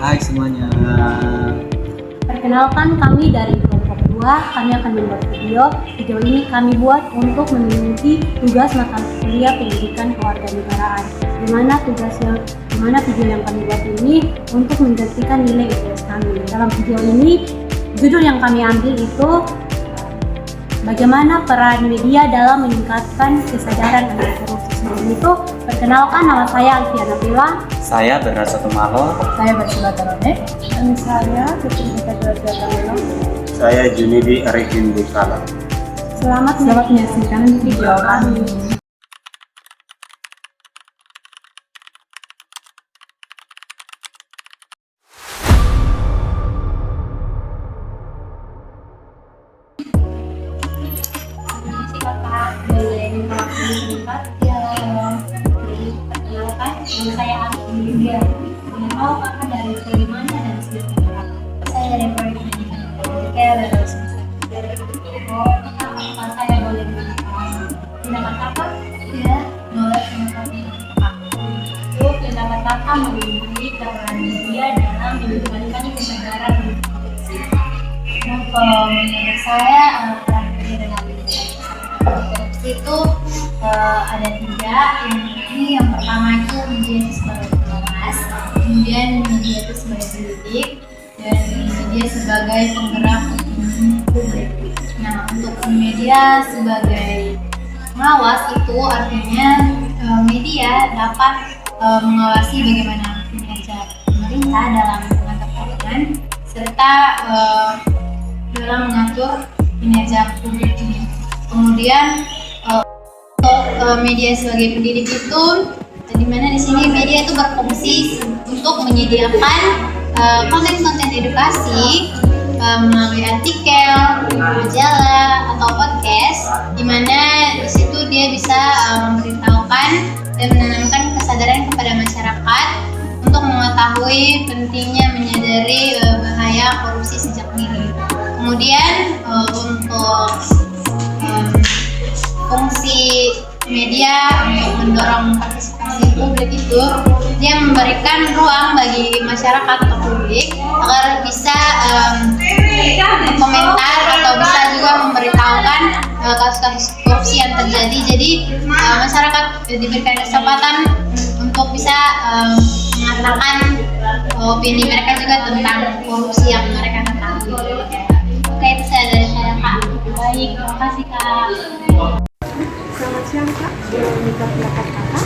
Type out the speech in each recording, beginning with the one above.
Hai semuanya. Perkenalkan, kami dari kelompok 2, kami akan membuat video. Video ini kami buat untuk mengikuti tugas mata kuliah pendidikan kewarganegaraan. Dimana video yang kami buat ini untuk menggantikan nilai IPS kami. Dalam video ini, judul yang kami ambil itu bagaimana peran media dalam meningkatkan kesadaran anti korupsi. Sebelum itu, perkenalkan, nama saya Alfiana Pila. Saya Bernard Sotomalo. Saya Bersila Terode. Dan saya Ketua Ketua. Saya Junidi Arifin Bukala. Selamat menyaksikan video kami. Perkenalkan, saya Alfian. Ingin tahu kakak dari mana dan sejarah. Saya dari Proyek Care dan apakah saya boleh mengatakan pendapat kakak? Ya, boleh mengatakan kakak. Itu pendapat kakak mengenai peran media dalam meningkatkan kesadaran korupsi. Kalau menurut saya peran media dalam korupsi itu ada 3. Yang pertama itu media itu sebagai pengawas, kemudian media itu sebagai pendidik, dan media sebagai penggerak publik. Nah, untuk media sebagai pengawas itu artinya media dapat mengawasi bagaimana kinerja pemerintah dalam menangkap keuangan serta dalam mengatur kinerja publik ini. Kemudian untuk media sebagai pendidik itu, di mana di sini media itu berfungsi untuk menyediakan konten-konten edukasi melalui artikel, majalah atau podcast, di mana di situ dia bisa memberitahukan dan menanamkan kesadaran kepada masyarakat untuk mengetahui pentingnya menyadari bahaya korupsi sejak dini. Kemudian untuk fungsi media untuk mendorong partisipasi publik itu, dia memberikan ruang bagi masyarakat atau publik agar bisa komentar atau bisa juga memberitahukan kasus-kasus korupsi yang terjadi. Jadi masyarakat diberikan kesempatan untuk bisa mengatakan opini mereka juga tentang korupsi yang mereka ketahui. Oke, itu dari saya, Kak. Baik, terima kasih, Kak. Selamat siang, Kak. Minta pendapat Kakak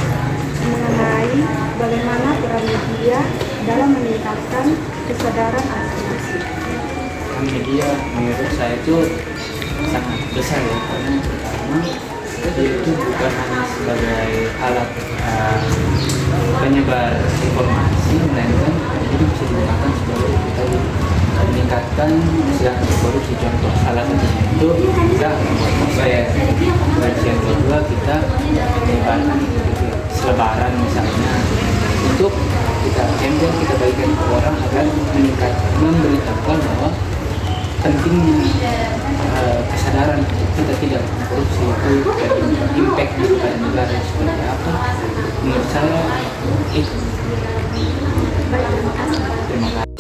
mengenai bagaimana peran media dalam meningkatkan kesadaran anti korupsi. Media menurut saya itu sangat besar ya, karena pertama dia itu bukan hanya sebagai alat penyebar informasi, melainkan jadi bisa digunakan sebagai tadi meningkatkan kesadaran anti korupsi. Contoh salah satunya itu bisa membuat survei. Terus yang kedua kita menyebarkan selebaran misalnya untuk kita campaign, kita bagikan ke orang agar memberitahukan bahwa pentingnya kesadaran kita tidak korupsi itu impact kepada negara seperti apa. Menurut saya itu. Terima kasih.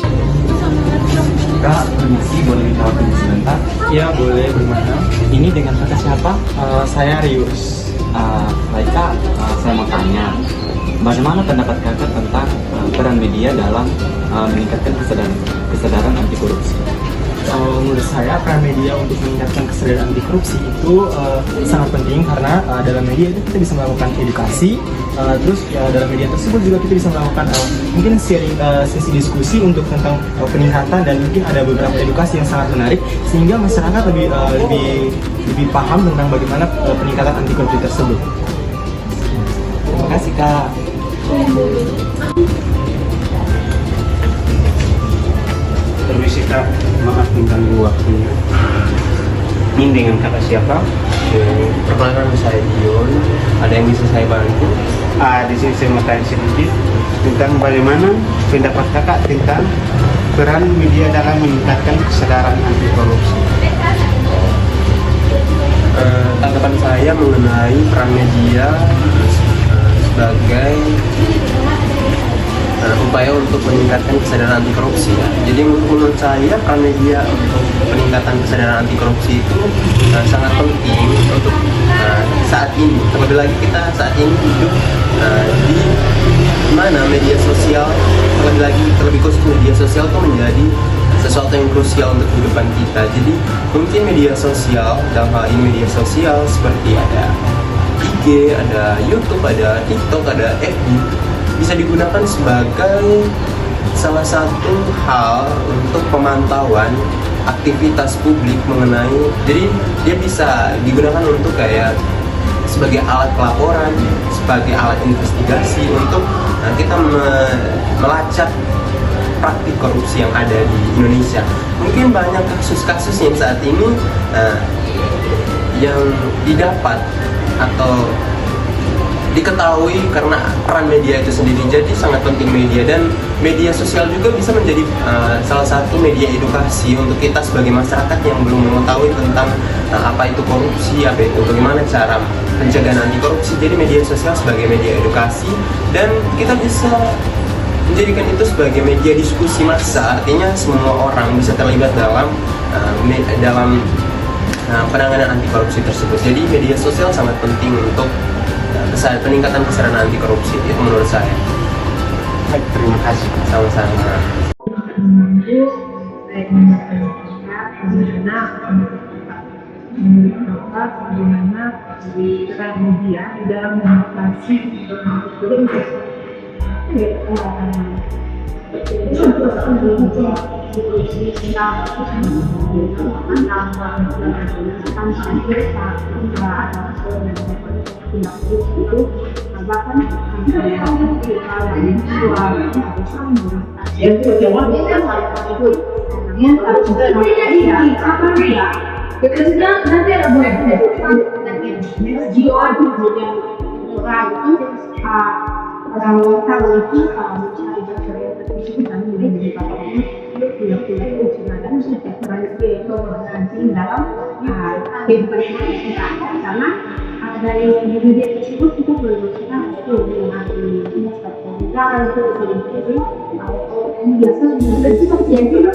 Kak, permisi, boleh minta waktu sebentar? Ya, boleh. Bagaimana? Ini dengan kakak siapa? Saya Rius. Baik Kak, saya mau tanya, bagaimana pendapat Kakak tentang peran media dalam meningkatkan kesadaran anti korupsi? Menurut saya peran media untuk meningkatkan kesadaran anti korupsi itu sangat penting karena dalam media itu kita bisa melakukan edukasi, terus dalam media tersebut juga kita bisa melakukan mungkin sharing sesi diskusi untuk tentang peningkatan, dan mungkin ada beberapa edukasi yang sangat menarik sehingga masyarakat lebih paham tentang bagaimana peningkatan anti korupsi tersebut. Terima kasih Kak. Permisi Kak, maaf mengganggu waktunya. Ini dengan kakak siapa? Perkenalkan, saya Dion. Ada yang bisa saya bantu? Di sini saya mau tanya sedikit tentang bagaimana pendapat kakak tentang peran media dalam meningkatkan kesadaran anti korupsi. Tanggapan saya mengenai peran media sebagai upaya untuk meningkatkan kesadaran anti korupsi ya. Jadi menurut saya peran media untuk peningkatan kesadaran anti korupsi itu sangat penting untuk saat ini. Terlebih lagi kita saat ini hidup di mana media sosial, terlebih khusus media sosial itu menjadi sesuatu yang krusial untuk kehidupan kita. Jadi mungkin media sosial, dalam hal ini media sosial seperti ada IG, ada YouTube, ada TikTok, ada FB, bisa digunakan sebagai salah satu hal untuk pemantauan aktivitas publik mengenai, jadi dia bisa digunakan untuk kayak sebagai alat pelaporan, sebagai alat investigasi untuk kita melacak praktik korupsi yang ada di Indonesia. Mungkin banyak kasus-kasus yang saat ini yang didapat atau diketahui karena peran media itu sendiri. Jadi sangat penting media, dan media sosial juga bisa menjadi salah satu media edukasi untuk kita sebagai masyarakat yang belum mengetahui tentang apa itu korupsi, apa itu bagaimana cara pencegahan anti korupsi. Jadi media sosial sebagai media edukasi, dan kita bisa menjadikan itu sebagai media diskusi massa, artinya semua orang bisa terlibat dalam penanganan anti korupsi tersebut. Jadi media sosial sangat penting untuk peningkatan kesadaran anti korupsi, itu menurut saya. Baik, terima kasih. Sama-sama. Bagaimana peran media di dalam demokrasi karena dari media tersebut kita berusaha untuk mengambil pertanyaan itu sendiri atau biasa seperti yang kita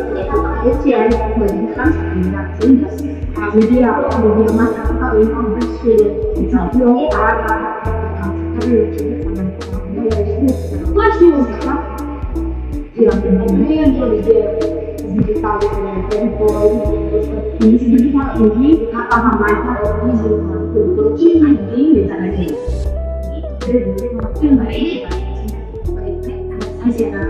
media masyarakat yang digital tempo ini sedikit lagi paham aja ini misalnya jadi makin baik hasilnya